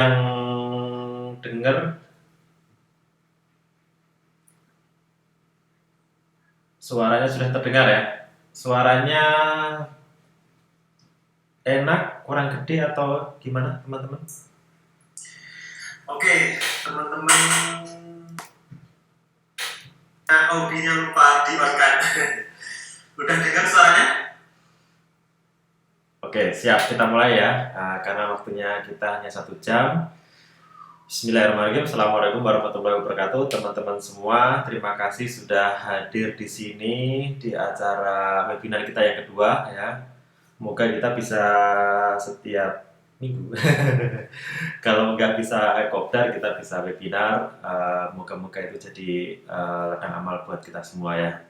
yang dengar suaranya sudah terdengar ya. Suaranya enak, kurang gede atau gimana teman-teman? Oke, teman-teman, audionya lupa dimakan. Udah dengar suaranya? Oke, siap, kita mulai ya. Karena waktunya kita hanya 1 jam. Bismillahirrahmanirrahim. Assalamualaikum warahmatullahi wabarakatuh, teman-teman semua. Terima kasih sudah hadir di sini di acara webinar kita yang kedua ya. Semoga kita bisa setiap minggu. Kalau nggak bisa kopdar, kita bisa webinar. Moga-moga itu jadi ladang amal buat kita semua ya.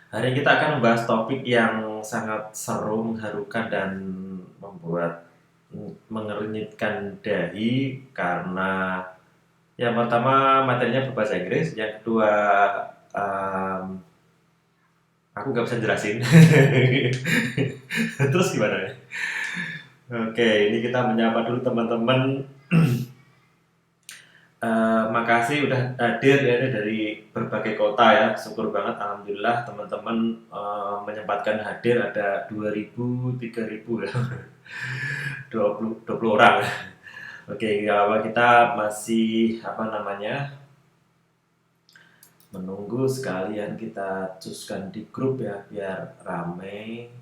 Hari ini kita akan membahas topik yang sangat seru, mengharukan, dan membuat mengernyitkan dahi karena yang pertama materinya berbahasa Inggris, yang kedua aku nggak bisa jelasin. Terus gimana nih? Oke, ini kita menyapa dulu teman-teman. Makasih udah hadir ya dari berbagai kota ya. Syukur banget, alhamdulillah teman-teman menyempatkan hadir ada 2.000, 3.000 ya. 20 orang. Oke, kalau kita masih menunggu, sekalian kita cuskan di grup ya biar rame.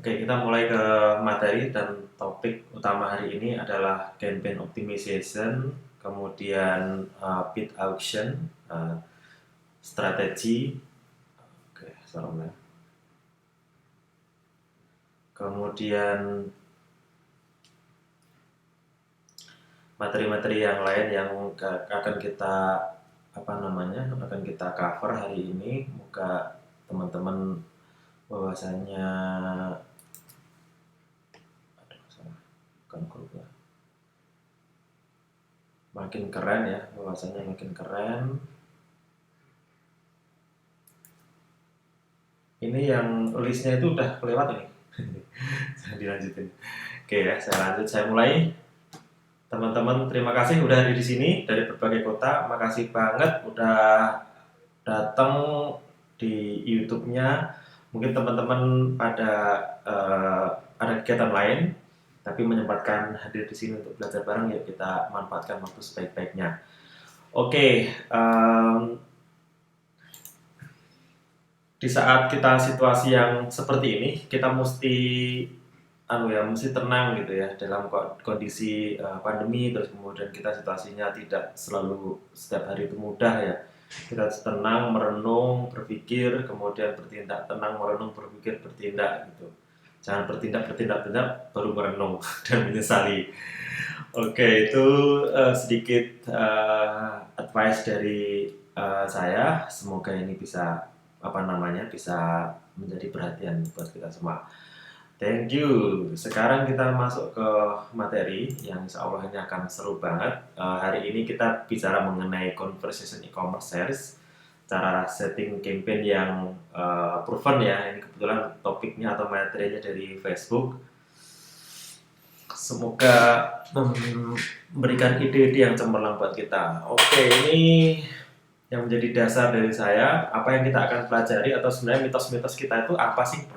Oke, kita mulai ke materi, dan topik utama hari ini adalah campaign optimization, kemudian bid auction, strategi, oke, salamnya. Kemudian materi-materi yang lain yang akan kita akan kita cover hari ini. Moga teman-teman bahwasanya makin keren ya, bahwasanya makin keren. Ini yang listnya itu udah kelewat ini. Saya dilanjutin. Oke ya, saya lanjut, saya mulai. Teman-teman, terima kasih udah ada di sini dari berbagai kota. Makasih banget udah datang di YouTube-nya. Mungkin teman-teman ada kegiatan lain, tapi menyempatkan hadir di sini untuk belajar bareng. Yuk kita manfaatkan waktu sebaik-baiknya. Oke, di saat kita situasi yang seperti ini, kita mesti tenang gitu ya dalam kondisi pandemi. Terus kemudian kita situasinya tidak selalu setiap hari itu mudah ya. Kita harus tenang, merenung, berpikir, kemudian bertindak. Tenang, merenung, berpikir, bertindak gitu. Jangan bertindak, baru merenung dan menyesali. Oke, itu sedikit advice dari saya. Semoga ini bisa bisa menjadi perhatian buat kita semua. Thank you. Sekarang kita masuk ke materi yang insya Allah ini akan seru banget. Hari ini kita bicara mengenai conversation e-commerce sales, cara setting campaign yang proven ya. Ini kebetulan topiknya atau materinya dari Facebook. Semoga memberikan ide-ide yang cemerlang buat kita. Oke, ini yang menjadi dasar dari saya. Apa yang kita akan pelajari, atau sebenarnya mitos-mitos kita itu apa sih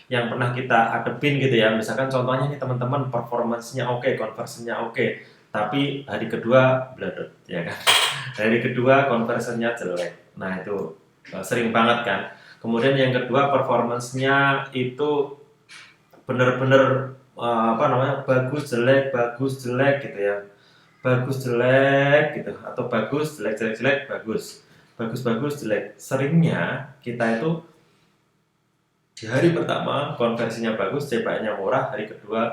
yang pernah kita adepin gitu ya. Misalkan contohnya nih teman-teman, performance-nya oke, conversion-nya oke, tapi hari kedua bledot ya kan. Hari kedua conversion-nya jelek. Nah, itu sering banget kan. Kemudian yang kedua, performance-nya itu bener-bener bagus jelek gitu ya. Bagus jelek gitu, atau bagus jelek bagus jelek. Seringnya kita itu di hari pertama konversinya bagus, CPA-nya murah, hari kedua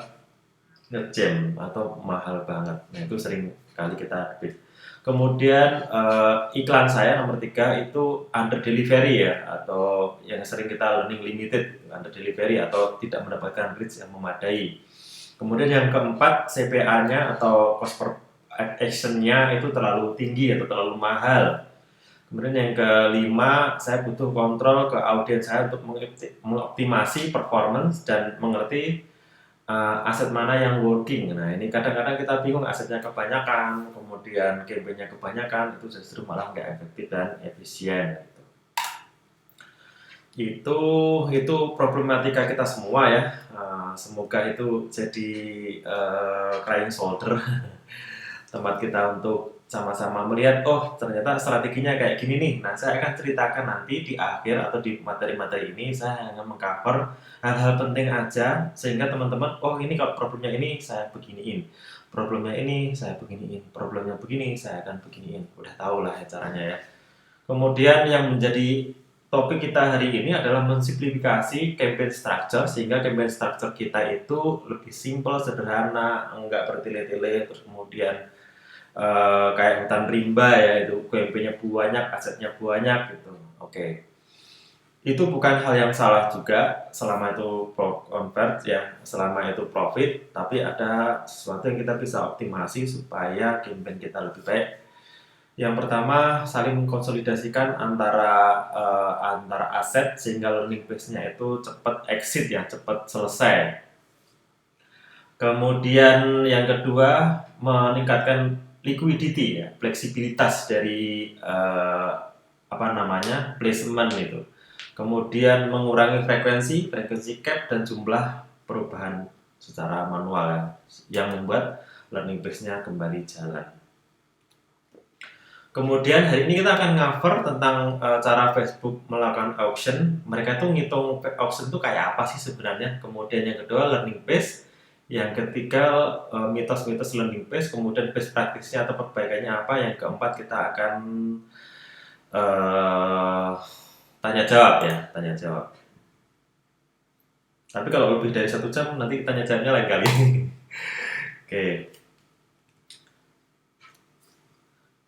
ngejam atau mahal banget. Nah, itu sering kali kita hadapi. Kemudian iklan saya nomor 3 itu under delivery ya, atau yang sering kita learning limited, under delivery atau tidak mendapatkan reach yang memadai. Kemudian yang keempat, CPA-nya atau cost per action-nya itu terlalu tinggi atau terlalu mahal. Kemudian yang kelima, saya butuh kontrol ke audiens saya untuk mengoptimasi performance dan mengerti aset mana yang working. Nah, ini kadang-kadang kita bingung, asetnya kebanyakan, kemudian campaign-nya kebanyakan, itu justru malah nggak efektif dan efisien. Itu problematika kita semua ya. Semoga itu jadi crying shoulder tempat kita untuk sama-sama melihat, oh ternyata strateginya kayak gini nih. Nah, saya akan ceritakan nanti di akhir atau di materi-materi ini, saya akan mengcover hal-hal penting aja sehingga teman-teman, oh ini kalau problemnya ini saya beginiin, problemnya ini saya beginiin, problemnya begini saya akan beginiin. Udah tau lah ya caranya ya. Kemudian yang menjadi topik kita hari ini adalah mensimplifikasi campaign structure sehingga campaign structure kita itu lebih simple, sederhana, enggak bertele-tele, terus kemudian kayak hutan rimba ya, itu campaign-nya banyak, asetnya banyak gitu. Oke. Itu bukan hal yang salah juga selama itu convert ya, selama itu profit, tapi ada sesuatu yang kita bisa optimasi supaya campaign kita lebih baik. Yang pertama, saling mengkonsolidasikan antara aset sehingga learning base-nya itu cepat exit ya, cepat selesai. Kemudian yang kedua, meningkatkan liquidity ya, fleksibilitas dari placement itu. Kemudian mengurangi frekuensi cap dan jumlah perubahan secara manual ya, yang membuat learning base-nya kembali jalan. Kemudian hari ini kita akan cover tentang cara Facebook melakukan auction. Mereka tuh ngitung auction itu kayak apa sih sebenarnya. Kemudian yang kedua learning base. Yang ketiga mitos-mitos learning base. Kemudian best practice-nya atau perbaikannya apa. Yang keempat kita akan tanya jawab ya, tanya jawab. Tapi kalau lebih dari 1 jam nanti tanya jawabnya lain kali. Oke.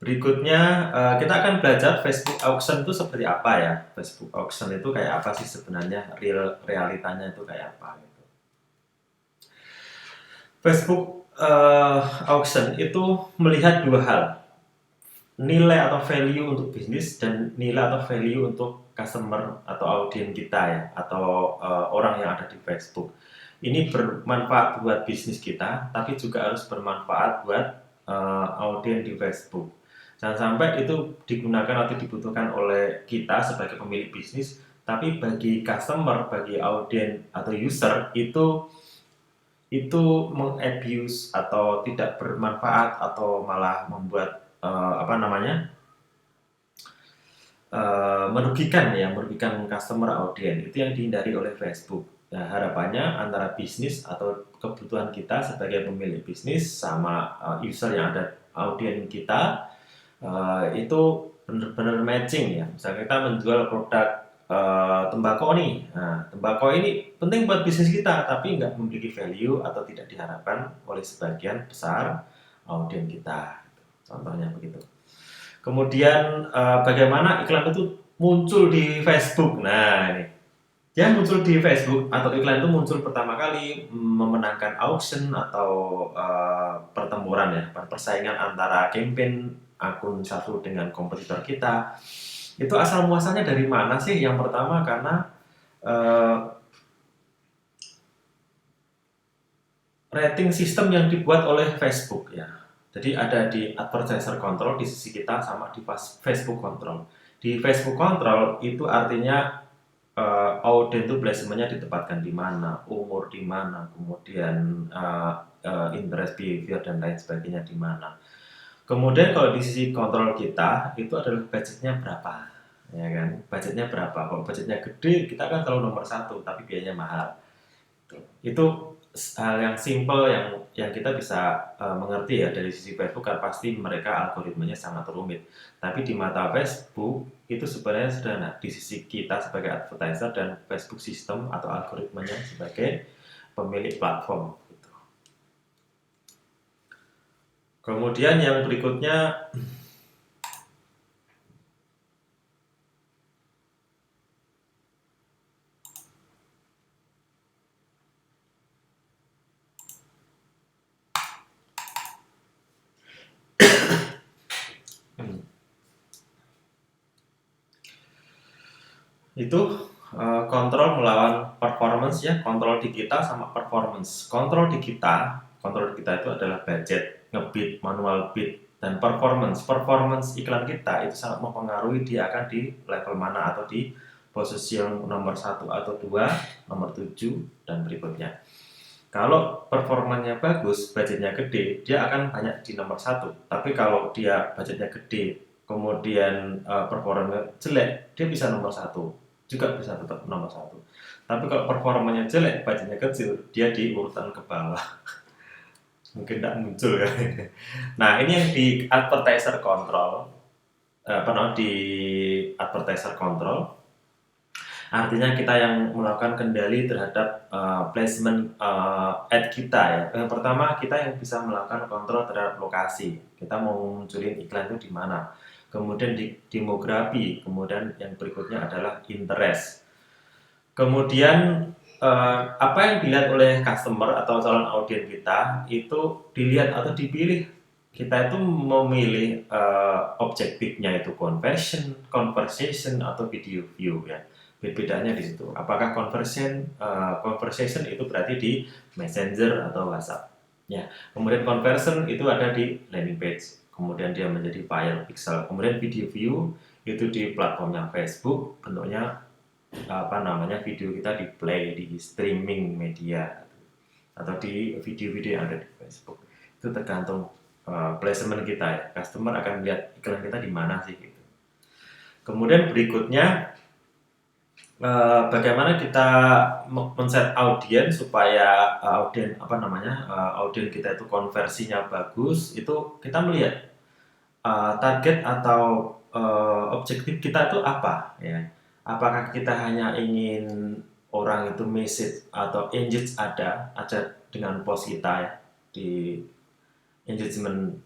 Berikutnya kita akan belajar Facebook auction itu seperti apa ya. Facebook auction itu kayak apa sih sebenarnya, realitanya itu kayak apa gitu. Facebook auction itu melihat dua hal, nilai atau value untuk bisnis dan nilai atau value untuk customer atau audiens kita ya, atau orang yang ada di Facebook. Ini bermanfaat buat bisnis kita, tapi juga harus bermanfaat buat audiens di Facebook. Jangan sampai itu digunakan atau dibutuhkan oleh kita sebagai pemilik bisnis, tapi bagi customer, bagi audiens atau user itu mengabuse atau tidak bermanfaat atau malah membuat merugikan customer, audiens. Itu yang dihindari oleh Facebook. Nah, harapannya antara bisnis atau kebutuhan kita sebagai pemilik bisnis sama user yang ada, audiens kita itu benar-benar matching ya. Misalnya kita menjual produk tembakau nih. Nah, tembakau ini penting buat bisnis kita, tapi nggak memiliki value atau tidak diharapkan oleh sebagian besar audiens kita. Contohnya begitu. Kemudian bagaimana iklan itu muncul di Facebook. Nah, ini. Yang muncul di Facebook atau iklan itu muncul pertama kali memenangkan auction atau pertempuran ya, persaingan antara campaign akun satu dengan kompetitor kita. Itu asal muasalnya dari mana sih? Yang pertama karena rating sistem yang dibuat oleh Facebook ya. Jadi ada di advertiser control di sisi kita sama di Facebook control. Di Facebook control itu artinya audiens itu placementnya ditempatkan di mana, umur di mana, kemudian interest behavior dan lain sebagainya di mana. Kemudian kalau di sisi kontrol kita itu adalah budgetnya berapa, ya kan? Budgetnya berapa? Kalau budgetnya gede kita kan selalu nomor 1, tapi biayanya mahal. Itu hal yang simple yang kita bisa mengerti ya dari sisi Facebook, kan pasti mereka algoritmanya sangat rumit. Tapi di mata Facebook itu sebenarnya sederhana di sisi kita sebagai advertiser dan Facebook sistem atau algoritmanya sebagai pemilik platform. Kemudian yang berikutnya Itu kontrol melawan performance ya, kontrol di kita sama performance. Kontrol di kita itu adalah budget, ngebit, manual bid, dan performance. Performance iklan kita itu sangat mempengaruhi dia akan di level mana atau di posisi yang nomor 1 atau 2, nomor 7, dan berikutnya. Kalau performanya bagus, budgetnya gede, dia akan banyak di nomor 1. Tapi kalau dia budgetnya gede, kemudian performanya jelek, dia bisa nomor 1. Juga bisa tetap nomor 1. Tapi kalau performanya jelek, budgetnya kecil, dia di urutan ke bawah. Mungkin tidak muncul kan. Nah, ini yang di advertiser control. Di advertiser control. Artinya kita yang melakukan kendali terhadap placement ad kita ya. Yang pertama kita yang bisa melakukan kontrol terhadap lokasi. Kita mau munculin iklan itu di mana. Kemudian di demografi. Kemudian yang berikutnya adalah interest. Kemudian apa yang dilihat oleh customer atau calon audiens kita itu dilihat atau dipilih. Kita itu memilih objektifnya itu conversation atau video view ya. Bedanya di situ. Apakah conversation itu berarti di Messenger atau WhatsApp. Ya. Kemudian conversion itu ada di landing page. Kemudian dia menjadi file pixel. Kemudian video view itu di platformnya Facebook, bentuknya video kita di play di streaming media atau di video-video yang ada di Facebook. Itu tergantung placement kita ya. Customer akan melihat iklan kita di mana sih gitu. Kemudian berikutnya bagaimana kita men-set audiens supaya audiens kita itu konversinya bagus. Itu kita melihat target atau objektif kita itu apa ya. Apakah kita hanya ingin orang itu message atau engage aja dengan post kita ya di engagement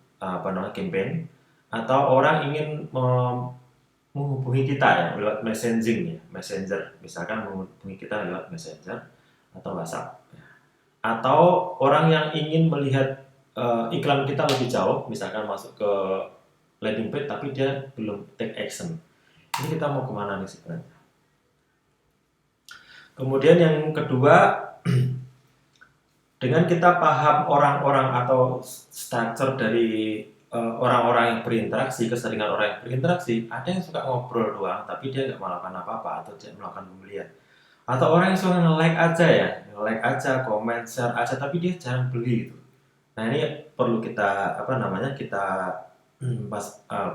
campaign, atau orang ingin menghubungi kita ya lewat messenger, misalkan menghubungi kita lewat messenger atau WhatsApp, atau orang yang ingin melihat iklan kita lebih jauh, misalkan masuk ke landing page tapi dia belum take action. Ini kita mau kemana nih sebenarnya? Kemudian yang kedua, dengan kita paham orang-orang atau structure dari orang-orang yang berinteraksi, keseringan orang yang berinteraksi, ada yang suka ngobrol doang, tapi dia nggak melakukan apa-apa atau tidak melakukan pembelian. Atau orang yang suka nge-like aja ya, nge-like aja, komen, share aja, tapi dia jarang beli gitu. Nah ini perlu kita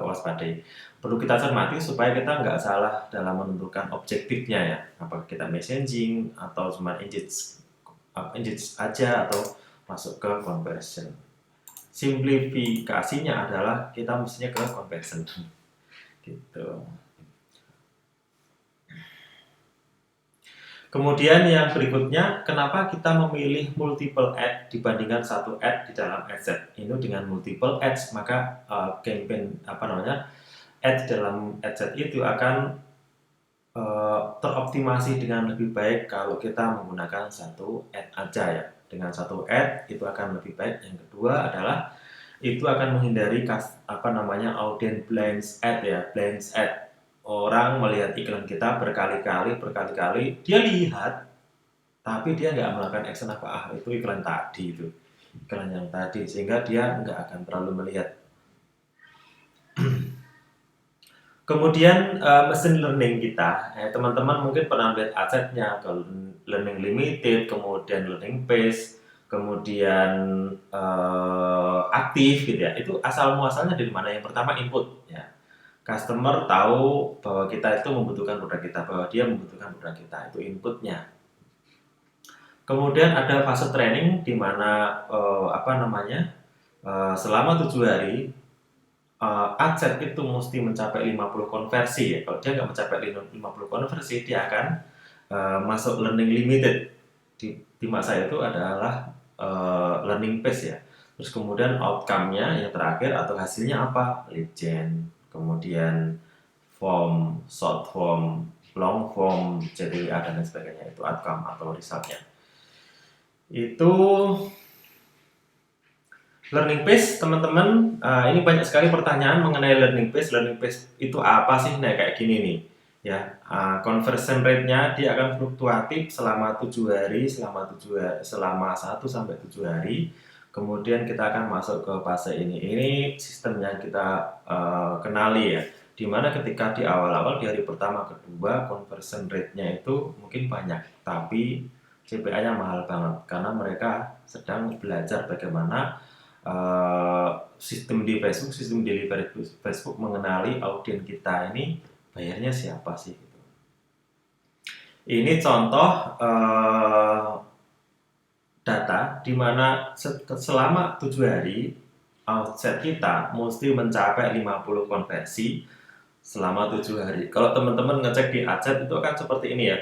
waspadai. Perlu kita cermati supaya kita nggak salah dalam menentukan objektifnya ya. Apakah kita messaging atau cuma engage aja atau masuk ke conversion. Simplifikasinya adalah kita mestinya ke conversion gitu. Kemudian yang berikutnya, kenapa kita memilih multiple ad dibandingkan satu ad di dalam ad set? Ini dengan multiple ads, maka campaign ad dalam ad set itu akan teroptimasi dengan lebih baik kalau kita menggunakan satu ad aja ya. Dengan satu ad itu akan lebih baik. Yang kedua adalah itu akan menghindari audience blind ad ya, blind ad. Orang melihat iklan kita berkali-kali, dia lihat, tapi dia nggak melakukan action apa, itu iklan tadi itu, iklan yang tadi, sehingga dia nggak akan terlalu melihat. Kemudian mesin learning kita, teman-teman mungkin pernah lihat asetnya, ke learning limited, kemudian learning base, kemudian aktif gitu ya, itu asal muasalnya dari mana? Yang pertama input ya. Customer tahu bahwa kita itu membutuhkan produk kita, bahwa dia membutuhkan produk kita, itu inputnya. Kemudian ada fase training di mana selama 7 hari ad set itu mesti mencapai 50 konversi ya. Kalau dia nggak mencapai 50 konversi, dia akan masuk learning limited. Di masa itu adalah learning phase ya. Terus kemudian outcome-nya yang terakhir atau hasilnya apa? Lead gen. Kemudian form, short form, long form, JDWA dan lain sebagainya, itu outcome atau resultnya. Itu learning phase, teman-teman. Ini banyak sekali pertanyaan mengenai learning phase. Learning phase itu apa sih? Nah, kayak gini nih. ya. Conversion rate-nya dia akan fluktuatif selama 7 hari, selama 1 sampai 7 hari. Kemudian kita akan masuk ke fase ini. Ini sistem yang kita kenali ya. Dimana ketika di awal-awal di hari pertama kedua conversion rate-nya itu mungkin banyak, tapi CPA-nya mahal banget karena mereka sedang belajar bagaimana sistem di Facebook, sistem delivery Facebook mengenali audiens kita ini bayarnya siapa sih gitu. Ini contoh data di mana selama 7 hari outset kita mesti mencapai 50 konversi selama 7 hari. Kalau teman-teman ngecek di outset itu akan seperti ini ya.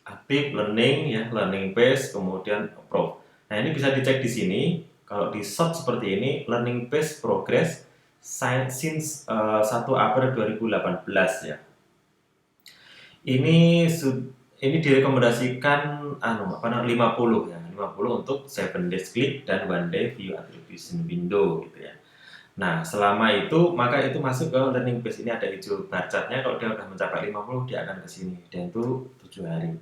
Aktif, learning ya, learning base, kemudian approve. Nah, ini bisa dicek di sini. Kalau di short seperti ini, learning base progress since 1 April 2018 ya. Ini direkomendasikan 50 ya, 50 untuk 7 days click dan 1 day view attribution window gitu ya. Nah, selama itu maka itu masuk ke learning base. Ini ada hijau bar chart-nya, kalau dia udah mencapai 50 dia akan ke sini dan itu 7 hari.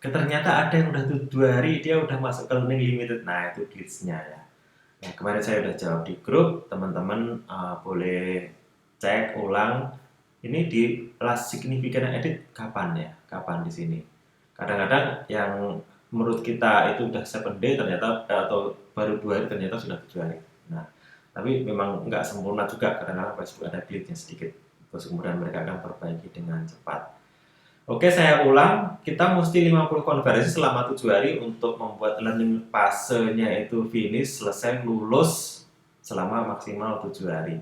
Ternyata ada yang udah 7 hari dia udah masuk ke learning limited. Nah, itu glitch-nya ya. Nah, kemarin saya udah jawab di grup, teman-teman boleh cek ulang. Ini di last significant edit kapan ya? Kapan di sini? Kadang-kadang yang menurut kita itu udah 7 day ternyata atau baru 2 hari ternyata sudah 7 hari. Nah, tapi memang nggak sempurna juga, kadang-kadang Facebook ada glitch-nya sedikit. Terus kemudian mereka akan perbaiki dengan cepat. Oke, saya ulang, kita mesti 50 konversi selama 7 hari untuk membuat learning fasenya itu finish, selesai, lulus selama maksimal 7 hari.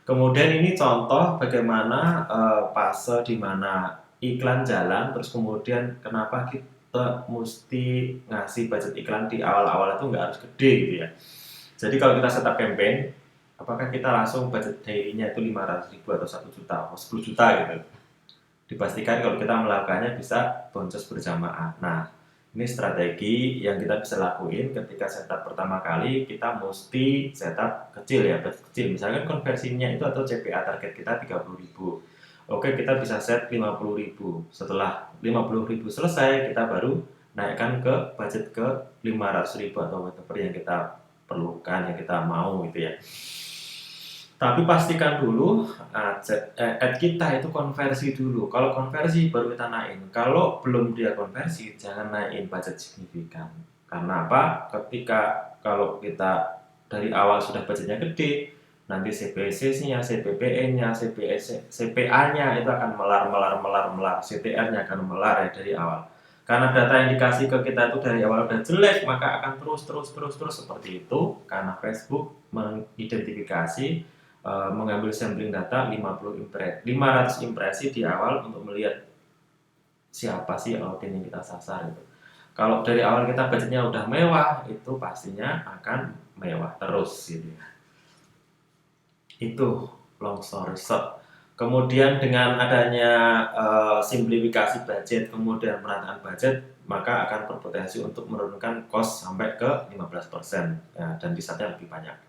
Kemudian ini contoh bagaimana fase di mana iklan jalan, terus kemudian kenapa kita mesti ngasih budget iklan di awal-awal itu nggak harus gede gitu ya. Jadi kalau kita setup campaign, apakah kita langsung budget daily-nya itu 500.000 atau 1 juta atau 10 juta gitu. Dipastikan kalau kita melakukannya bisa boncos berjamaah. Nah, ini strategi yang kita bisa lakuin ketika setup pertama kali. Kita mesti setup kecil ya, budget kecil. Misalkan konversinya itu atau CPA target kita 30.000. Oke, kita bisa set 50.000. Setelah 50.000 selesai, kita baru naikkan ke budget ke 500.000 atau whatever yang kita perlukan, yang kita mau gitu ya. Tapi pastikan dulu ad kita itu konversi dulu. Kalau konversi baru kita naikin. Kalau belum dia konversi, jangan naikin budget signifikan. Karena apa? Kalau kita dari awal sudah budgetnya gede, nanti CPC-nya, CPPN-nya, CPA-nya itu akan melar, CTR-nya akan melar ya dari awal. Karena data yang dikasih ke kita itu dari awal udah jelek, maka akan terus seperti itu. Karena Facebook mengidentifikasi mengambil sampling data 500 impresi di awal untuk melihat siapa sih audiens yang kita sasar itu. Kalau dari awal kita budgetnya udah mewah, itu pastinya akan mewah terus gitu ya. Itu long story short. Kemudian dengan adanya simplifikasi budget, kemudian penataan budget, maka akan berpotensi untuk menurunkan cost sampai ke 15% ya, dan bisa-bisa lebih banyak.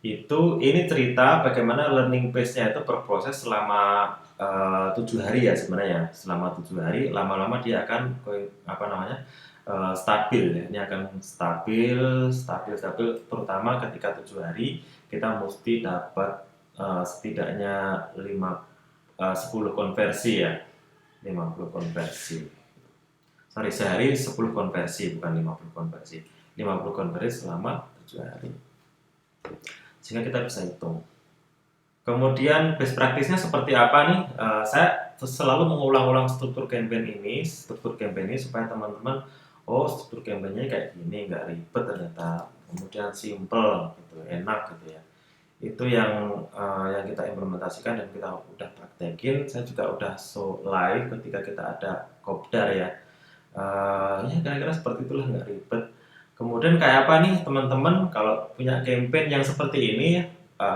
Ini cerita bagaimana learning base-nya itu berproses selama 7 hari ya sebenarnya. Selama 7 hari, lama-lama dia akan stabil ya. Ini akan stabil, terutama ketika 7 hari kita mesti dapat setidaknya 10 konversi ya. 50 konversi. Sehari 10 konversi, bukan 50 konversi. 50 konversi selama 7 hari. Sehingga kita bisa hitung. Kemudian best practice-nya seperti apa nih? Saya selalu mengulang-ulang struktur campaign ini supaya teman-teman, struktur campaign-nya kayak gini, nggak ribet ternyata, kemudian simple gitu, enak gitu ya. Itu yang kita implementasikan dan kita udah praktekin. Saya juga udah show live ketika kita ada kopdar ya. Ya kira-kira seperti itulah, nggak ribet. Kemudian kayak apa nih teman-teman kalau punya campaign yang seperti ini,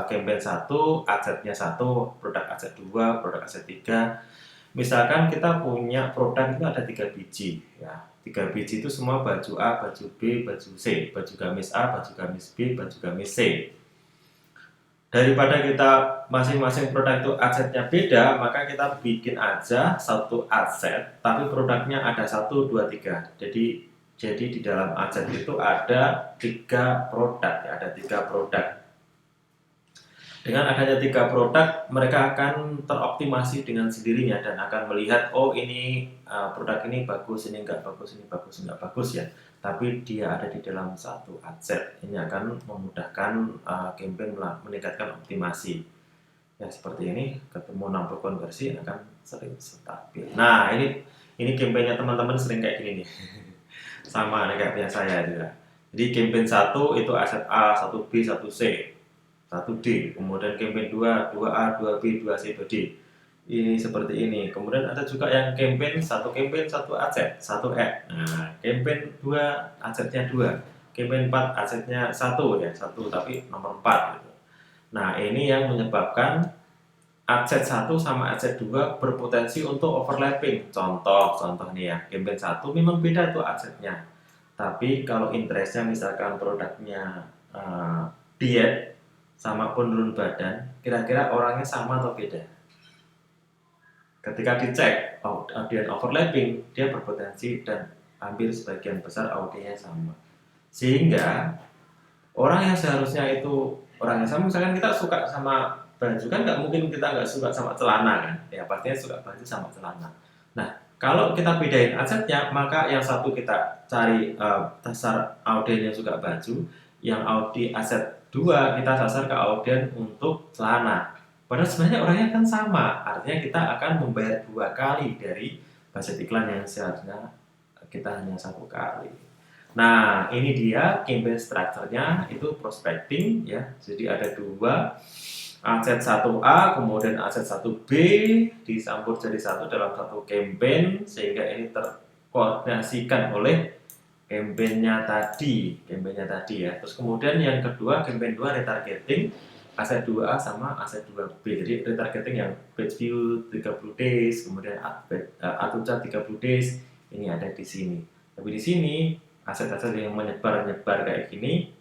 campaign 1, asetnya 1, produk aset 2, produk aset 3. Misalkan kita punya produk itu ada 3 biji ya. 3 biji itu semua baju A, baju B, baju C, baju gamis A, baju gamis B, baju gamis C. Daripada kita masing-masing produk itu asetnya beda, maka kita bikin aja satu aset, tapi produknya ada 1, 2, 3. Jadi di dalam aset itu ada 3 produk, ya, ada 3 produk. Dengan adanya 3 produk, mereka akan teroptimasi dengan sendirinya dan akan melihat, oh ini produk ini bagus, ini enggak bagus, ini bagus, enggak bagus ya. Tapi dia ada di dalam satu aset. Ini akan memudahkan campaign meningkatkan optimasi. Ya seperti ini, ketemu 60 konversi akan sering stabil. Nah ini campaignnya teman-teman sering kayak gini nih. Sama kayak punya saya juga. Jadi campaign 1 itu aset A, 1B, 1C. 1D, kemudian campaign 2, 2A, 2B, 2C, 2D. Ini seperti ini. Kemudian ada juga yang campaign 1 aset, 1E. Nah, campaign 2 asetnya 2. Campaign 4 asetnya 1 ya, 1 tapi nomor 4 gitu. Nah, ini yang menyebabkan aset 1 sama aset 2 berpotensi untuk overlapping. Contoh nih ya, campaign 1 memang beda tuh asetnya. Tapi kalau interestnya misalkan produknya diet sama penurun badan, kira-kira orangnya sama atau beda? Ketika dicek audien overlapping, dia berpotensi dan hampir sebagian besar audiennya sama. Sehingga orang yang seharusnya itu orang yang sama, misalkan kita suka sama baju kan nggak mungkin kita nggak suka sama celana kan? Ya pastinya suka baju sama celana. Nah kalau kita bedain asetnya, maka yang satu kita cari dasar audien yang suka baju, yang aset 2 kita sasar ke audien untuk celana. Padahal sebenarnya orangnya kan sama, artinya kita akan membayar 2 kali dari budget iklan yang seharusnya kita hanya 1 kali. Nah, ini dia campaign structure-nya itu prospecting ya. Jadi ada 2 aset 1A kemudian aset 1B dicampur jadi satu dalam satu campaign sehingga ini terkoordinasikan oleh campaign-nya tadi ya. Terus kemudian yang kedua campaign 2 retargeting aset 2A sama aset 2B. Jadi retargeting yang page view 30 days, kemudian atuca 30 days ini ada di sini. Tapi di sini aset-aset yang menyebar kayak gini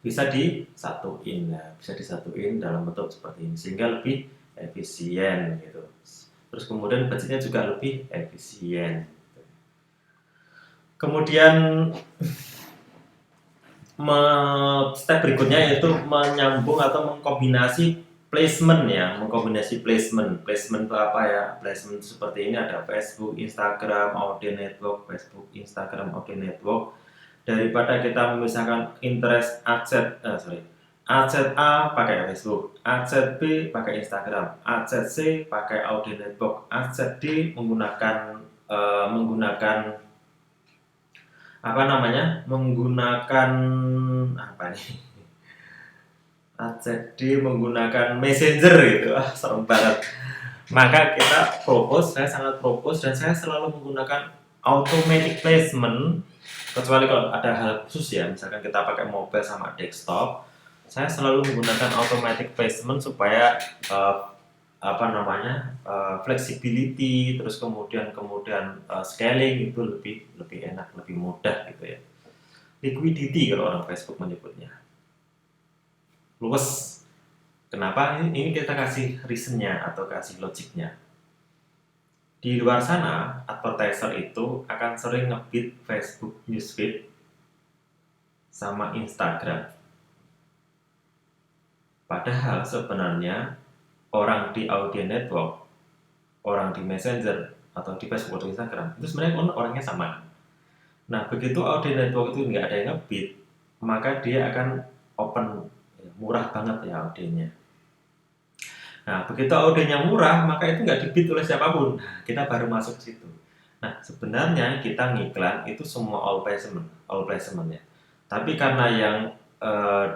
bisa disatuin ya, bisa disatuin dalam bentuk seperti ini sehingga lebih efisien gitu. Terus kemudian budgetnya juga lebih efisien. Kemudian step berikutnya yaitu menyambung atau mengkombinasi placement ya, placement itu apa ya? Placement itu seperti ini, ada Facebook, Instagram, Audience Network, Facebook, Instagram, Audience Network. Daripada kita memisahkan interest aset A pakai Facebook, aset B pakai Instagram, aset C pakai Audience Network, aset D menggunakan menggunakan apa nih? Aset D menggunakan Messenger gitu. Serem banget. Maka saya sangat propose dan saya selalu menggunakan automatic placement kecuali kalau ada hal khusus ya, misalkan kita pakai mobile sama desktop, saya selalu menggunakan automatic placement supaya flexibility, terus kemudian scaling itu lebih enak, lebih mudah gitu ya. Liquidity kalau orang Facebook menyebutnya. Luwes. Kenapa? Ini kita kasih reasonnya atau kasih logiknya. Di luar sana, advertiser itu akan sering nge-bid Facebook newsfeed sama Instagram. Padahal sebenarnya orang di Audience Network, orang di Messenger atau di Facebook atau Instagram itu sebenarnya orangnya sama. Nah begitu Audience Network itu nggak ada yang nge-bid, maka dia akan open, murah banget ya audiennya. Nah begitu audiennya murah, maka itu nggak di-bid oleh siapapun. Nah, kita baru masuk ke situ. Nah sebenarnya kita ngiklan itu semua all placement ya. Tapi karena yang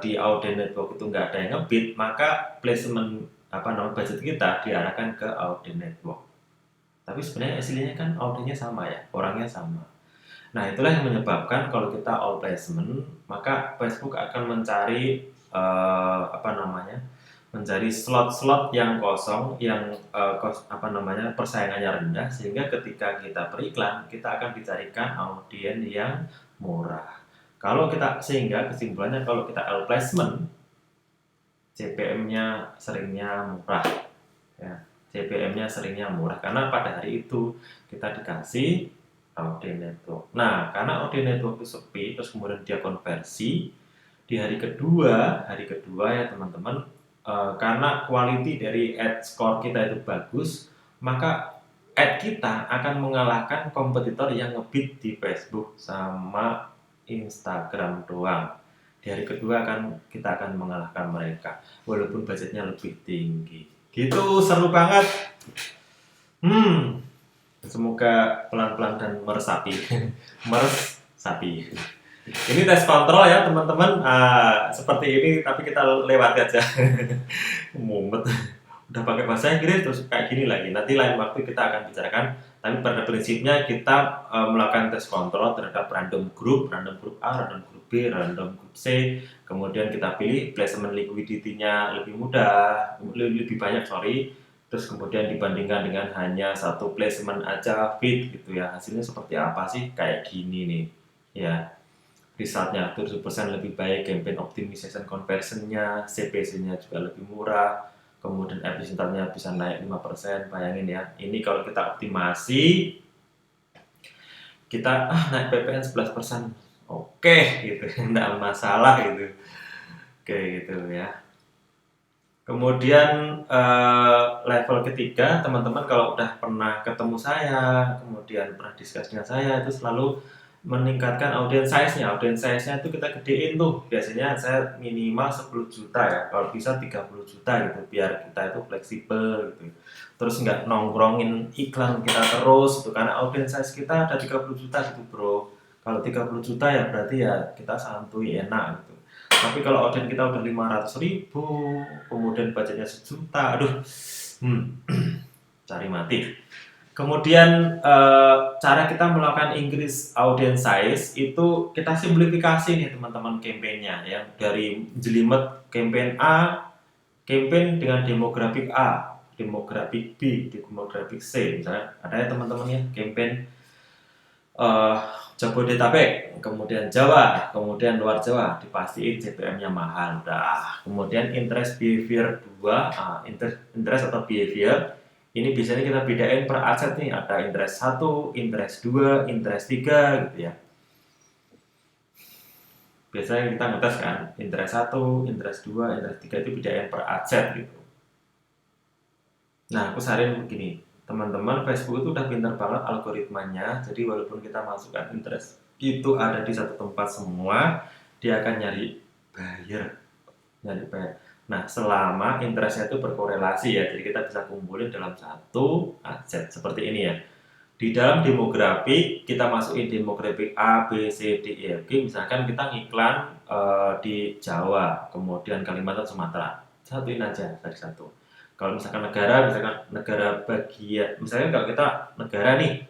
di Audience Network itu nggak ada yang nge-bid, maka placement budget kita diarahkan ke Audience Network. Tapi sebenarnya aslinya kan audiennya sama ya, orangnya sama. Nah itulah yang menyebabkan kalau kita all placement, maka Facebook akan mencari mencari slot-slot yang kosong, yang persaingannya rendah, sehingga ketika kita beriklan kita akan dicarikan audiens yang murah. Sehingga kesimpulannya kalau kita all placement, CPM-nya seringnya murah ya. CPM-nya seringnya murah karena pada hari itu kita dikasih Audience Network. Nah, karena Audience Network itu sepi, terus kemudian dia konversi di hari kedua ya teman-teman, karena quality dari ad score kita itu bagus, maka ad kita akan mengalahkan kompetitor yang ngebid di Facebook sama Instagram doang. Di hari kedua kita akan mengalahkan mereka, walaupun budgetnya lebih tinggi. Gitu, seru banget. Semoga pelan-pelan dan meresapi. Meresapi. Ini tes kontrol ya teman-teman. Seperti ini tapi kita lewat aja. Mumet. Udah pakai bahasa Inggris terus kayak gini lagi. Nanti lain waktu kita akan bicarakan. Tapi pada prinsipnya kita melakukan tes kontrol terhadap random group A, random group B, random group C. Kemudian kita pilih placement liquidity-nya lebih mudah, lebih banyak Terus kemudian dibandingkan dengan hanya satu placement aja fit gitu ya. Hasilnya seperti apa sih? Kayak gini nih. Ya, resultnya 70% lebih baik, campaign optimization conversionnya, CPC-nya juga lebih murah, kemudian efisiensinya bisa naik 5%. Bayangin ya, ini kalau kita optimasi, kita naik PPN 11%. Oke, gitu, enggak masalah gitu. Oke, gitu ya. Kemudian level ketiga, teman-teman kalau udah pernah ketemu saya, kemudian pernah diskusi dengan saya, itu selalu meningkatkan audience size-nya. Audience size-nya itu kita gedein tuh. Biasanya saya minimal 10 juta ya, kalau bisa 30 juta gitu, biar kita itu fleksibel gitu. Terus nggak nongkrongin iklan kita terus gitu, karena audience size kita ada 30 juta gitu bro. Kalau 30 juta ya berarti ya kita santuy enak gitu. Tapi kalau audiens kita udah 500.000, kemudian budgetnya 1 juta, aduh, cari mati. Kemudian cara kita melakukan increase audience size itu kita simplifikasi nih teman-teman campaign-nya ya, dari jelimet campaign A, campaign dengan demografik A, demografik B, demografik C, misalnya ada ya teman-teman ya campaign Jabodetabek, kemudian Jawa, kemudian luar Jawa, dipastiin CPM-nya mahal. Udah. Kemudian interest behavior 2, interest atau behavior, ini biasanya kita bedain per aset nih, ada interest 1, interest 2, interest 3 gitu ya. Biasanya kita ngetes kan, interest 1, interest 2, interest 3 itu bedain per aset gitu. Nah, aku saranin begini, teman-teman, Facebook itu udah pintar banget algoritmanya, jadi walaupun kita masukkan interest itu ada di satu tempat semua, dia akan nyari buyer. Nah, selama interestnya itu berkorelasi ya, jadi kita bisa kumpulin dalam satu aset seperti ini ya. Di dalam demografi, kita masukin demografik A, B, C, D, E, F, G. Misalkan kita ngiklan di Jawa, kemudian Kalimantan, Sumatera. Satuin aja dari satu. Kalau misalkan negara bagian, misalnya kalau kita negara nih,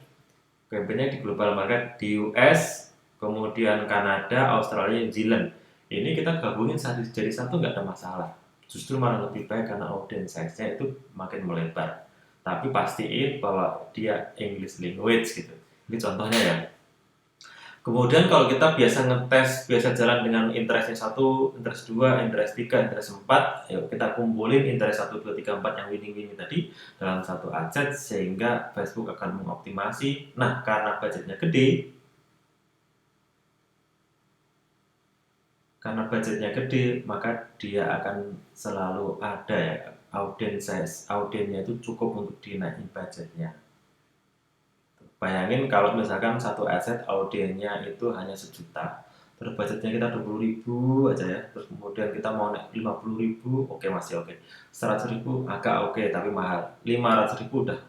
campaign-nya di global market, di US, kemudian Kanada, Australia, New Zealand. Ini kita gabungin jadi satu nggak ada masalah. Justru malah lebih baik karena audience size-nya itu makin melebar. Tapi pastiin bahwa dia English language gitu. Ini contohnya ya. Kemudian kalau kita biasa jalan dengan interestnya 1, interest 2, interest 3, interest 4, yuk kita kumpulin interest 1, 2, 3, 4 yang winning tadi dalam satu aset sehingga Facebook akan mengoptimasi. Nah, karena budgetnya gede, maka dia akan selalu ada ya, audiensnya itu cukup untuk dinaikin budgetnya. Bayangin kalau misalkan satu aset audiennya itu hanya 1 juta, terus budgetnya kita 20.000 aja ya, terus kemudian kita mau naik 50.000, oke masih oke. 100.000 agak oke tapi mahal. 500.000 udah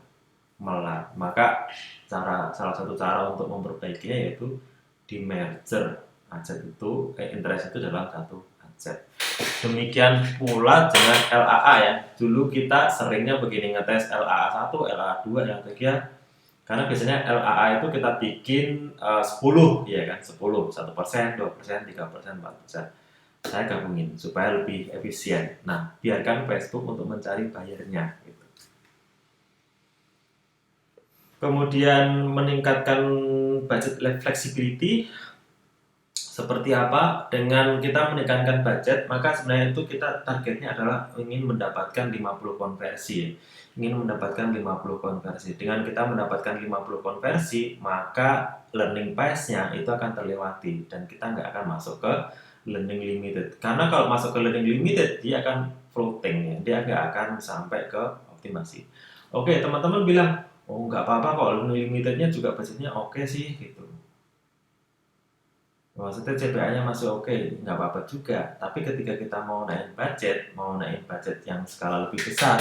melar. Maka salah satu cara untuk memperbaikinya yaitu di merger aset itu, interest itu dalam satu aset. Demikian pula dengan LAA ya. Dulu kita seringnya begini ngetes LAA 1, LAA 2, yang ketiga. Karena biasanya LAA itu kita bikin 10 ya kan, 10, 1%, 2%, 3%, 4%. Saya gabungin supaya lebih efisien. Nah, biarkan Facebook untuk mencari bayarnya gitu. Kemudian meningkatkan budget flexibility Seperti apa? Dengan kita menekankan budget, maka sebenarnya itu kita targetnya adalah ingin mendapatkan 50 konversi. Ingin mendapatkan 50 konversi. Dengan kita mendapatkan 50 konversi, maka learning pace-nya itu akan terlewati dan kita nggak akan masuk ke learning limited. Karena kalau masuk ke learning limited, dia akan floating ya. Dia nggak akan sampai ke optimasi. Oke, teman-teman bilang, oh nggak apa-apa kok, learning limitednya juga budgetnya oke sih gitu. Maksudnya CPA-nya masih oke, nggak apa-apa juga. Tapi ketika kita mau naik budget yang skala lebih besar,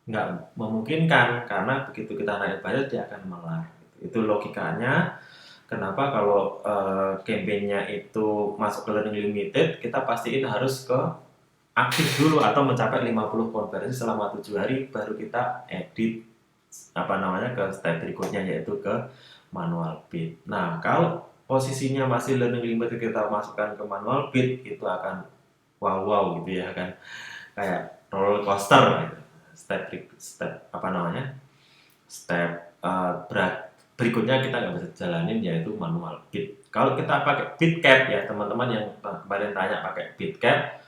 nggak memungkinkan karena begitu kita naik budget dia akan melar. Itu logikanya. Kenapa kalau campaign-nya itu masuk ke learning limited, kita pastiin harus ke aktif dulu atau mencapai 50 konversi selama 7 hari, baru kita edit ke step berikutnya yaitu ke manual bid. Nah, kalau posisinya masih learning limited kita masukkan ke manual bid, itu akan wow gitu ya kan, kayak roller coaster gitu. Step berikutnya kita nggak bisa jalanin yaitu manual bid. Kalau kita pakai bid cap ya teman-teman yang kemarin tanya pakai bid cap,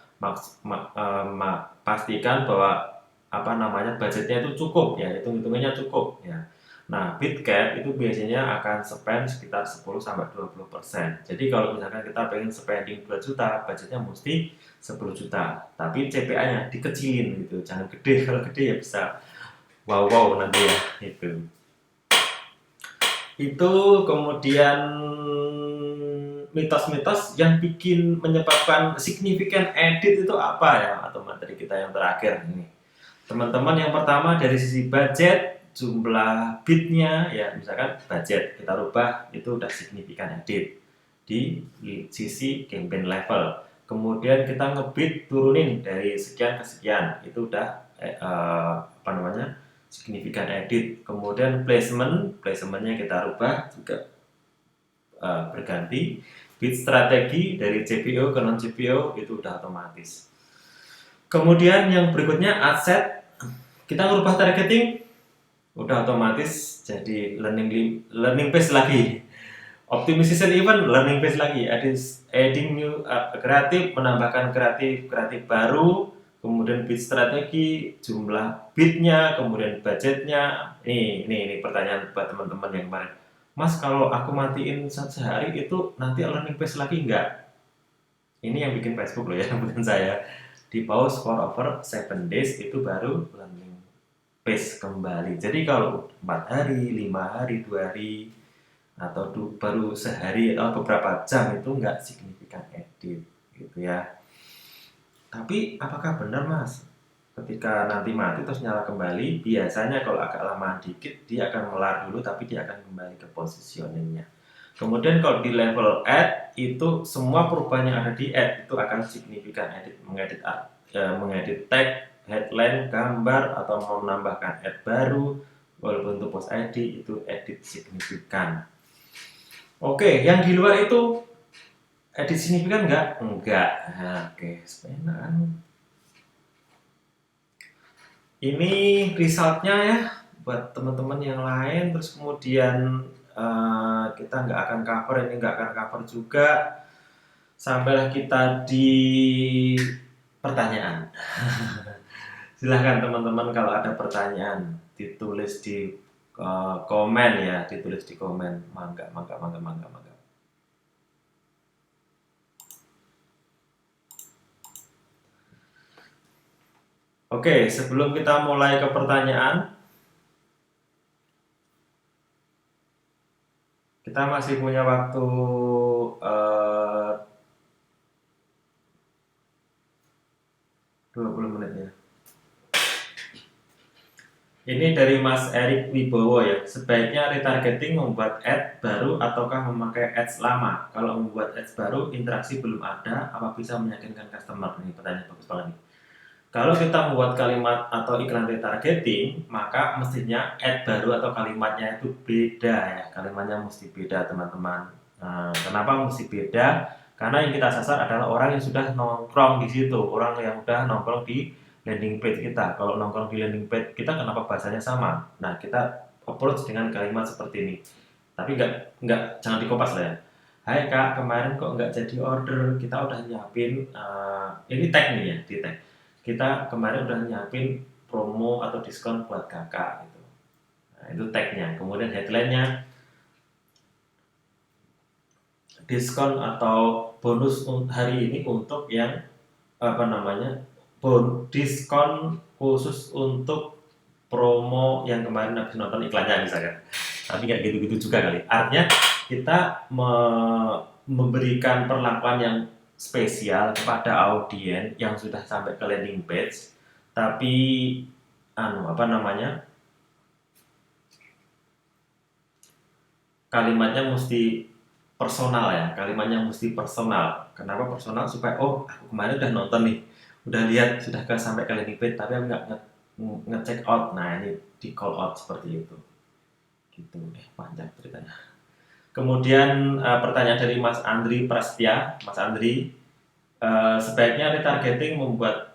pastikan bahwa budgetnya itu cukup ya, hitung-hitungannya cukup ya. Nah, bid cap itu biasanya akan spend sekitar 10-20%. Jadi kalau misalkan kita pengen spending 2 juta, budgetnya mesti 10 juta. Tapi CPA-nya dikecilin gitu, jangan gede. Kalau gede ya bisa wow nanti ya itu. Itu kemudian mitos-mitos yang menyebabkan signifikan edit itu apa ya, atau materi kita yang terakhir ini. Teman-teman, yang pertama dari sisi budget, jumlah bidnya ya, misalkan budget kita rubah itu udah signifikan edit di sisi campaign level. Kemudian kita ngebid turunin dari sekian ke sekian, itu udah signifikan edit. Kemudian placementnya kita rubah juga berganti. Bid strategi dari CPO ke non CPO itu udah otomatis. Kemudian yang berikutnya aset, kita merubah targeting udah otomatis jadi learning phase lagi. Optimization event, learning phase lagi. Adding new kreatif, menambahkan kreatif baru, kemudian bid strategi, jumlah bidnya, kemudian budgetnya. Ini pertanyaan buat teman-teman yang kemarin. Mas, kalau aku matiin sehari itu nanti learning phase lagi enggak? Ini yang bikin Facebook loh ya, bukan saya. Di pause for over 7 days itu baru learning phase kembali. Jadi kalau 4 hari, 5 hari, 2 hari, atau baru sehari atau beberapa jam itu enggak signifikan edit gitu ya. Tapi apakah benar Mas? Ketika nanti mati terus nyala kembali, biasanya kalau agak lama dikit dia akan melar dulu tapi dia akan kembali ke positioningnya. Kemudian kalau di level add itu semua perubahan yang ada di add itu akan signifikan edit, mengedit tag, headline, gambar atau menambahkan add baru walaupun untuk post ID itu edit signifikan. Oke, yang di luar itu edit signifikan enggak? Enggak. Oke, sebenarnya ini resultnya ya buat teman-teman yang lain. Terus kemudian kita nggak akan cover, ini nggak akan cover juga. Sampailah kita di pertanyaan. Silahkan teman-teman kalau ada pertanyaan ditulis di komen ya, ditulis di komen. Mangga. Oke, sebelum kita mulai ke pertanyaan, kita masih punya waktu 20 menit ya. Ini dari Mas Erik Wibowo ya. Sebaiknya retargeting membuat ad baru ataukah memakai ads lama? Kalau membuat ads baru, interaksi belum ada, apa bisa meyakinkan customer? Ini pertanyaan bagus banget nih. Kalau kita membuat kalimat atau iklan retargeting, maka mestinya ad baru atau kalimatnya itu beda ya. Kalimatnya mesti beda teman-teman. Nah, kenapa mesti beda? Karena yang kita sasar adalah orang yang sudah nongkrong di situ, orang yang sudah nongkrong di landing page kita. Kalau nongkrong di landing page kita, kenapa bahasanya sama? Nah, kita approach dengan kalimat seperti ini. Tapi jangan dikopas lah ya. Hai Kak, kemarin kok nggak jadi order? Kita udah nyiapin, ini tag nih ya, di tag. Kita kemarin udah nyiapin promo atau diskon buat Kakak gitu. Nah, itu tagnya. Kemudian headline-nya diskon atau bonus hari ini untuk yang apa namanya? Diskon khusus untuk promo yang kemarin habis nonton iklannya misalkan. Tapi nggak gitu-gitu juga kali. Artinya kita memberikan perlakuan yang spesial kepada audiens yang sudah sampai ke landing page, tapi apa namanya, kalimatnya mesti personal ya, kalimatnya mesti personal. Kenapa personal? Supaya oh aku kemarin udah nonton nih, udah lihat sudah sampai ke landing page, tapi aku nggak ngecek out. Nah ini di call out seperti itu. Gitu. Panjang ceritanya. Kemudian pertanyaan dari Mas Andri Prasetya, Mas Andri, sebaiknya retargeting membuat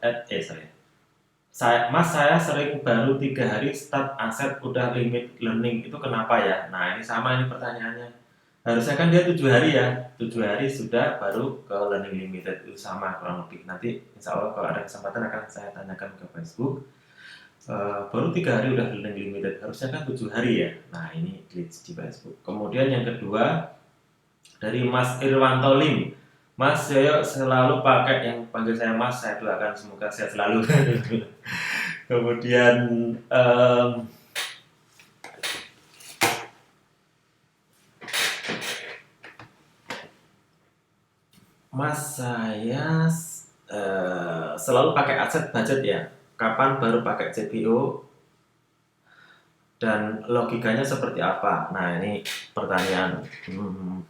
saya sering baru 3 hari start aset udah limit learning, itu kenapa ya? Nah ini sama ini pertanyaannya. Harusnya kan dia 7 hari ya, 7 hari sudah baru ke learning limited, itu sama kurang lebih. Nanti insya Allah kalau ada kesempatan akan saya tanyakan ke Facebook. Baru 3 hari udah learning limited, harusnya kan 7 hari ya. Nah ini glitch di Facebook. Kemudian yang kedua dari Mas Irwanto Lim. Mas Yoyo selalu pakai, yang panggil saya Mas, saya doakan semoga sehat selalu. Kemudian Mas saya selalu pakai aset budget ya. Kapan baru pakai CPO dan logikanya seperti apa? Nah ini pertanyaan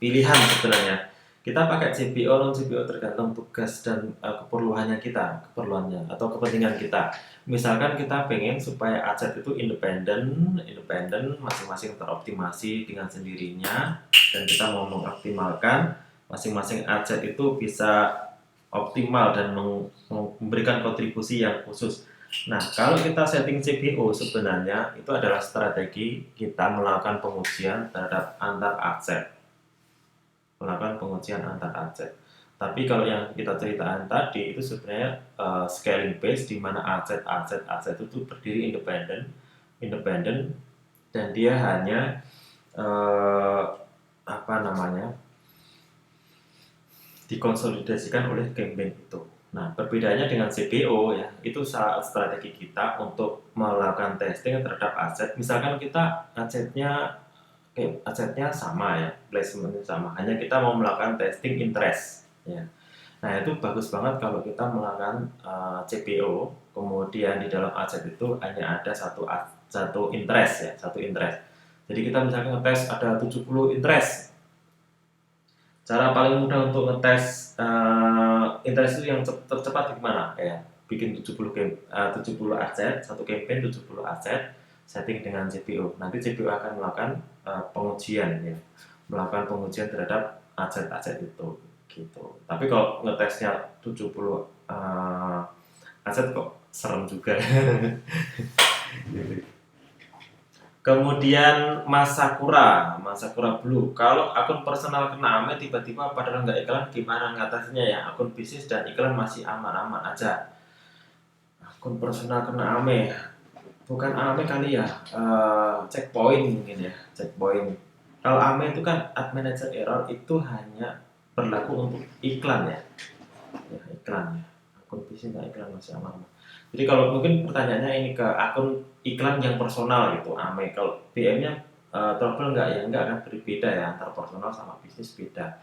pilihan sebenarnya. Kita pakai CPO non CPO tergantung tugas dan keperluannya atau kepentingan kita. Misalkan kita pengen supaya aset itu independen, masing-masing teroptimasi dengan sendirinya, dan kita mau mengoptimalkan masing-masing aset itu bisa optimal dan memberikan kontribusi yang khusus. Nah, kalau kita setting CPO sebenarnya itu adalah strategi kita melakukan pengujian terhadap antar aset. Tapi kalau yang kita ceritakan tadi itu sebenarnya scaling base, di mana aset itu berdiri independen dan dia hanya dikonsolidasikan oleh campaign itu. Nah, perbedaannya dengan CPO ya, itu saat strategi kita untuk melakukan testing terhadap aset. Misalkan kita asetnya sama ya, placementnya sama, hanya kita mau melakukan testing interest ya. Nah, itu bagus banget kalau kita melakukan CPO, kemudian di dalam aset itu hanya ada satu interest ya, satu interest. Jadi kita misalkan ngetes ada 70 interest. Cara paling mudah untuk ngetes interest itu yang tercepat gimana? Ya, bikin 70 aset, satu campaign 70 aset, setting dengan CPO. Nanti CPO akan melakukan pengujian ya, melakukan pengujian terhadap aset-aset itu gitu. Tapi kalau ngetesnya 70 aset kok serem juga. Kemudian Mas Sakura Blue, kalau akun personal kena ame tiba-tiba padahal nggak iklan, gimana ngatasinya ya? Akun bisnis dan iklan masih aman-aman aja. Akun personal kena ame, bukan ame kali ya, checkpoint mungkin ya, checkpoint. Kalau ame itu kan ad manager error, itu hanya berlaku untuk iklan ya, iklan ya. Akun bisnis dan iklan masih aman-aman. Jadi kalau mungkin pertanyaannya ini ke akun iklan yang personal gitu, ame. Kalau BM-nya trouble nggak ya? Nggak, kan berbeda ya, antar personal sama bisnis beda.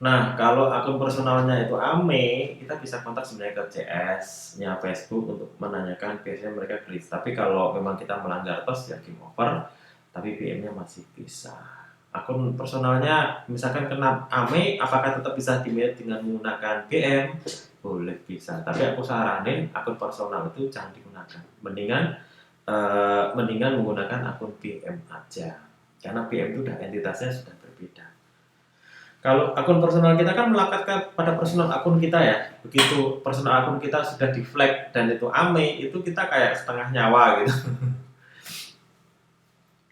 Nah, kalau akun personalnya itu ame, kita bisa kontak sebenarnya ke CS-nya Facebook untuk menanyakan, biasanya mereka glitch. Tapi kalau memang kita melanggar TOS ya game over, tapi BM-nya masih bisa. Akun personalnya misalkan kena ame, apakah tetap bisa di-manage dengan menggunakan BM? Boleh, bisa, tapi aku saranin akun personal itu jangan digunakan, mendingan menggunakan akun BM aja, karena BM itu udah entitasnya sudah berbeda. Kalau akun personal kita kan melekat pada personal akun kita ya, begitu personal akun kita sudah di flag dan itu ame, itu kita kayak setengah nyawa gitu.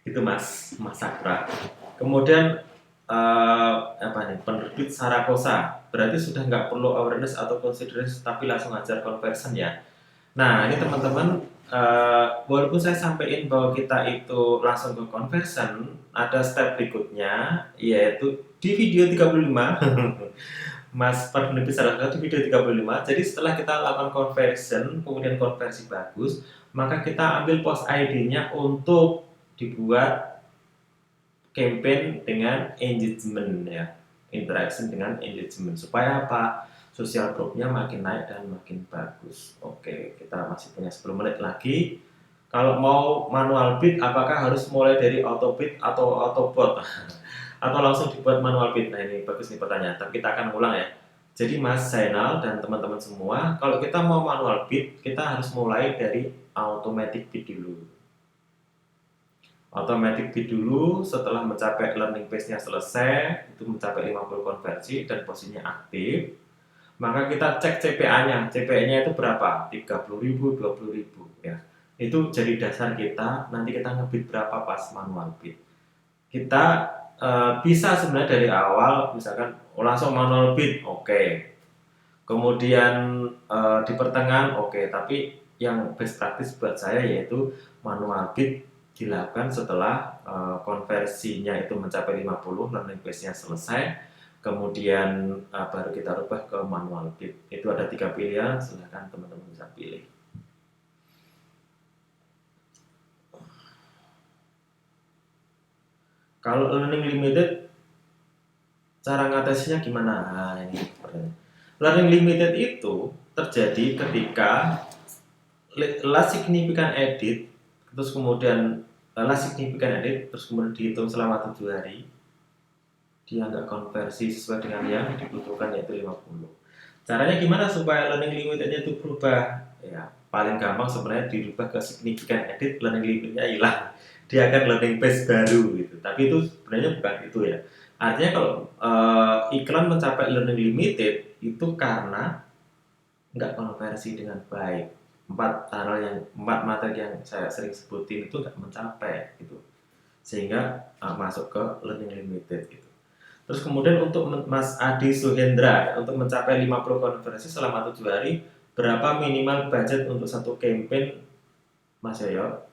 Itu Mas Sakra. Kemudian apa nih, penerbit Saragossa, berarti sudah nggak perlu awareness atau consideration tapi langsung ajar conversion ya. Nah, ini teman-teman, walaupun saya sampaikan bahwa kita itu langsung ke conversion, ada step berikutnya, yaitu di video 35, Mas Penerbit Saragossa di video 35. Jadi setelah kita lakukan conversion, kemudian konversi bagus, maka kita ambil post ID-nya untuk dibuat campaign dengan engagement ya, interaction dengan engagement, supaya apa, sosial proof-nya makin naik dan makin bagus. Oke, kita masih punya 10 menit lagi. Kalau mau manual bid, apakah harus mulai dari auto bid atau auto bot atau langsung dibuat manual bid? Nah, ini bagus nih pertanyaan, tapi kita akan ulang ya. Jadi Mas Zainal dan teman-teman semua, kalau kita mau manual bid, kita harus mulai dari automatic bid dulu. Automatic bid dulu, setelah mencapai learning phase-nya selesai, itu mencapai 50 konversi dan posisinya aktif, maka kita cek CPA-nya. CPA-nya itu berapa? 30.000, 20.000 ya. Itu jadi dasar kita, nanti kita ngebid berapa pas manual bid. Kita bisa sebenarnya dari awal, misalkan langsung manual bid, oke. Kemudian di pertengahan, oke. Tapi yang best practice buat saya yaitu manual bid dilakukan setelah konversinya itu mencapai 50, learning phase-nya selesai, kemudian baru kita rubah ke manual bid. Itu ada 3 pilihan, silahkan teman-teman bisa pilih. Kalau learning limited, cara ngatasinya gimana? Nah, ini pertanyaan. Learning limited itu terjadi ketika last significant edit, terus kemudian last significant edit, terus kemudian dihitung selama 7 hari, dia nggak konversi sesuai dengan yang dibutuhkan, yaitu 50. Caranya gimana supaya learning limitednya itu berubah? Ya, paling gampang sebenarnya dirubah ke significant edit, learning limitnya hilang. Dia akan learning phase baru gitu. Tapi itu sebenarnya bukan itu ya. Artinya kalau iklan mencapai learning limited itu karena nggak konversi dengan baik. Empat materi yang saya sering sebutin itu nggak mencapai gitu, sehingga masuk ke learning limited gitu. Terus kemudian untuk Mas Adi Suhendra, untuk mencapai 50 konversi selama 7 hari, berapa minimal budget untuk satu campaign, Mas Yoyo?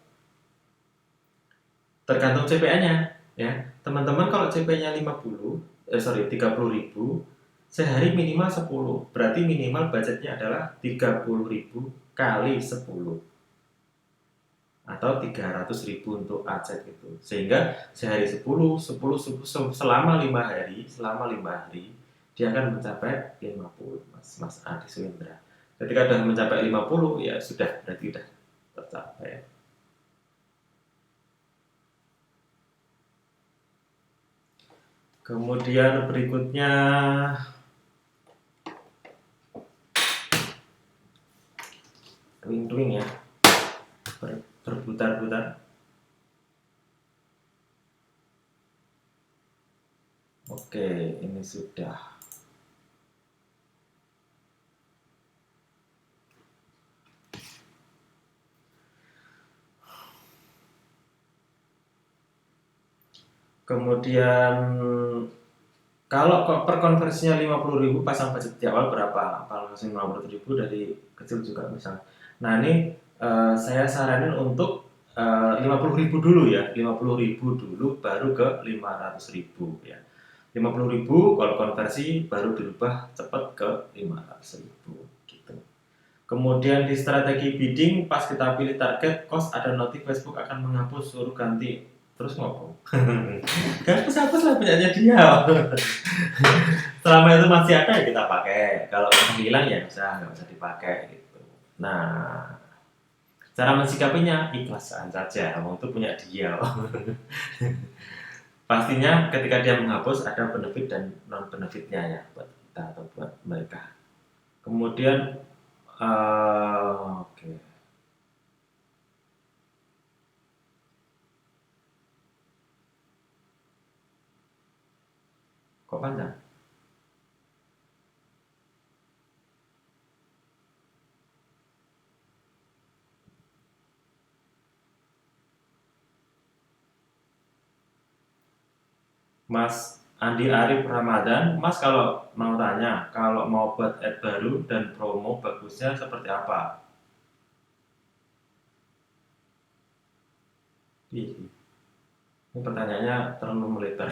Tergantung CPA-nya ya. Teman-teman kalau CPA-nya 30.000, sehari minimal 10. Berarti minimal budgetnya adalah 30.000 kali 10 atau 300.000 untuk adset gitu. Sehingga sehari 10 selama 5 hari, dia akan mencapai 50, Mas Adi Suendra. Ketika sudah mencapai 50 ya sudah, berarti sudah tercapai. Kemudian berikutnya twing ya, berputar-putar. Oke, ini sudah. Kemudian kalau per konversinya 50.000, pasang budget di awal berapa? Kalau 50.000 dari kecil juga misal. Nah ini saya saranin untuk 50.000 dulu ya, 50.000 dulu baru ke 500.000 ya. 50.000 kalau konversi baru dirubah cepat ke 500.000 gitu. Kemudian di strategi bidding, pas kita pilih target cost, ada notif Facebook akan menghapus, suruh ganti. Terus ngomong kan hapus lah punyanya dia. Selama itu masih ada ya kita pakai, kalau hilang ya nggak usah dipakai gitu. Nah, cara mensikapinya ikhlasan saja, mau itu punya dia. Pastinya ketika dia menghapus ada benefit dan non benefitnya ya buat kita atau buat mereka. Kemudian oke. Kok panjang? Mas Andi Arif Ramadan, Mas kalau mau tanya, kalau mau buat ad baru dan promo bagusnya seperti apa? Ih, ini pertanyaannya terlalu melebar.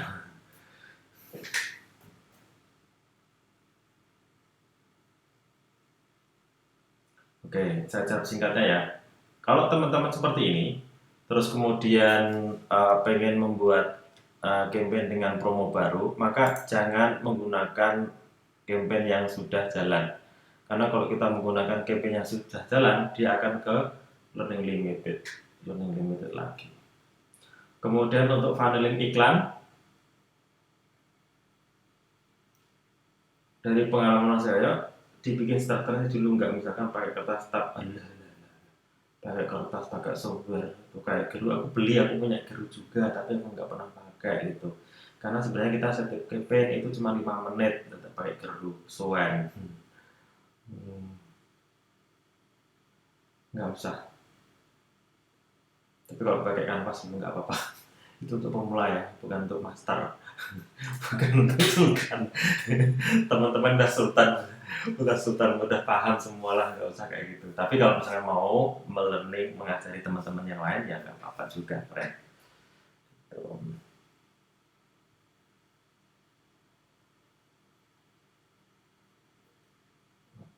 Oke, saya jawab singkatnya ya. Kalau teman-teman seperti ini, terus kemudian pengen membuat campaign dengan promo baru, maka jangan menggunakan campaign yang sudah jalan. Karena kalau kita menggunakan campaign yang sudah jalan, dia akan ke learning limited lagi. Kemudian untuk funneling iklan, dari pengalaman saya, dibikin starternya dulu nggak misalkan pakai kertas tab, pakai kertas pakai software itu kayak geru aku beli aku punya geru juga tapi aku nggak pernah pakai gitu karena sebenarnya kita setting campaign itu cuma 5 menit tetap pakai geru soan. Nggak usah, tapi kalau pakai kanvas itu nggak apa-apa. Itu untuk pemula ya, bukan untuk master. Bukan untuk sultan. Teman-teman udah sultan, udah paham semua lah, nggak usah kayak gitu. Tapi kalau misalnya mau melearning mengajari teman-teman yang lain ya nggak apa-apa juga, friend. Tuh.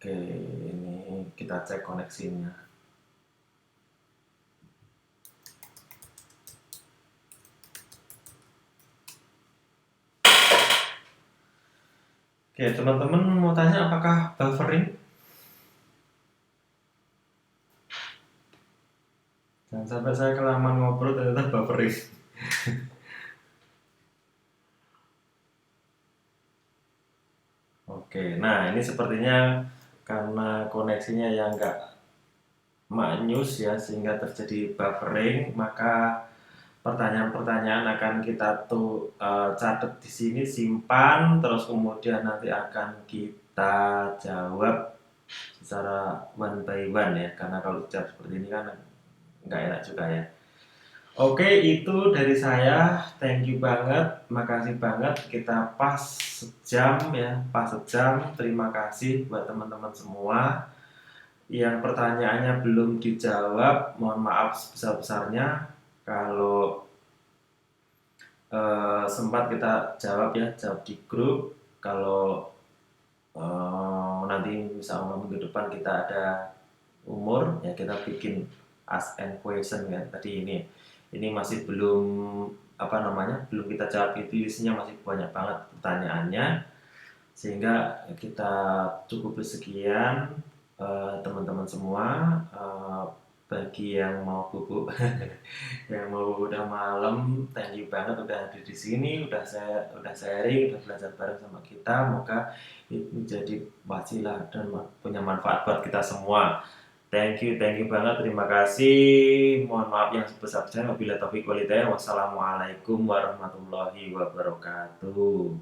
Oke, ini kita cek koneksinya. Oke, teman-teman mau tanya apakah buffering? Jangan sampai saya kelamaan ngobrol ternyata buffering. Oke, nah ini sepertinya karena koneksinya yang nggak maknyus ya sehingga terjadi buffering, maka pertanyaan-pertanyaan akan kita tuh catat di sini, simpan, terus kemudian nanti akan kita jawab secara one by one ya, karena kalau jawab seperti ini kan nggak enak juga ya. Oke, itu dari saya. Thank you banget, makasih banget. Kita pas sejam ya, pas sejam. Terima kasih buat teman-teman semua. Yang pertanyaannya belum dijawab, mohon maaf sebesar-besarnya. Kalau sempat kita jawab ya, jawab di grup. Kalau nanti misalnya minggu depan kita ada umur, ya kita bikin ask and question ya tadi ini masih belum apa namanya belum kita jawab itu isinya masih banyak banget pertanyaannya sehingga kita cukup sekian teman-teman semua bagi yang mau bubuk yang mau udah malam thank you banget udah ada di sini udah sharing udah belajar bareng sama kita moga ini menjadi wasilah dan punya manfaat buat kita semua. Thank you banget. Terima kasih. Mohon maaf yang sebesar-besarnya. Wabillahi taufiq walhidayah. Wassalamualaikum warahmatullahi wabarakatuh.